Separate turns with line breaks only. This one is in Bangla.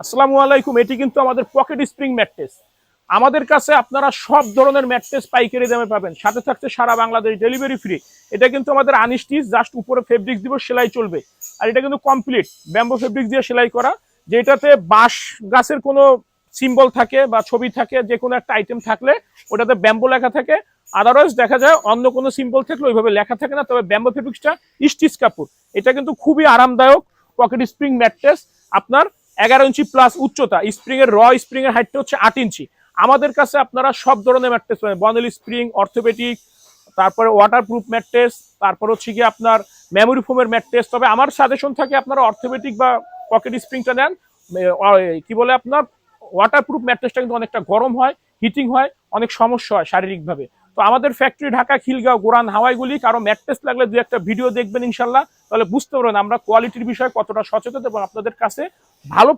আসসালামু আলাইকুম। এটি কিন্তু আমাদের পকেট স্প্রিং ম্যাট্রেস। আমাদের কাছে আপনারা সব ধরনের ম্যাট্রেস পাইকারি দামে পাবেন, সাথে থাকছে সারা বাংলাদেশ ডেলিভারি ফ্রি। এটা কিন্তু আমাদের আনস্টিচ, জাস্ট উপরে ফেব্রিক্স দিব, সেলাই চলবে। আর এটা কিন্তু কমপ্লিট ব্যাম্বো ফেব্রিক্স দিয়ে সেলাই করা, যেটাতে বাঁশ গাছের কোনো সিম্বল থাকে বা ছবি থাকে, যে কোনো একটা আইটেম থাকলে ওটাতে ব্যাম্বো লেখা থাকে। আদারওয়াইজ দেখা যায় অন্য কোনো সিম্বল থাকলে ওইভাবে লেখা থাকে না, তবে ব্যাম্বো ফেব্রিক্সটা স্টিচ কাপড়। এটা কিন্তু খুবই আরামদায়ক পকেট স্প্রিং ম্যাট্রেস। আপনার 11 ইঞ্চি প্লাস উচ্চতা, স্প্রিং এর স্প্রিং এর হাইটটা হচ্ছে 8 ইঞ্চি। আমাদের কাছে আপনারা সব ধরনের ম্যাট্রেস পাবেন, বনেল স্প্রিং, অর্থোপেডিক, তারপরে ওয়াটারপ্রুফ ম্যাট্রেস, তারপর হচ্ছে গিয়ে আপনার মেমোরি ফোমের ম্যাট্রেস। তবে আমার সাজেশন থাকে আপনারা অর্থোপেডিক বা পকেট স্প্রিংটা নেন। কি বলে আপনার ওয়াটারপ্রুফ ম্যাট্রেসটা কিন্তু অনেকটা গরম হয়, হিটিং হয়, অনেক সমস্যা হয় শারীরিকভাবে। তো আমাদের ফ্যাক্টরি ঢাকা, খিলগাঁও, গোরান, হাওয়াইগুলি। কারো ম্যাট্রেস লাগলে দু একটা ভিডিও দেখবেন ইনশাল্লাহ, তাহলে বুঝতে পারবেন আমরা কোয়ালিটির বিষয়ে কতটা সচেতন এবং আপনাদের কাছে ভালো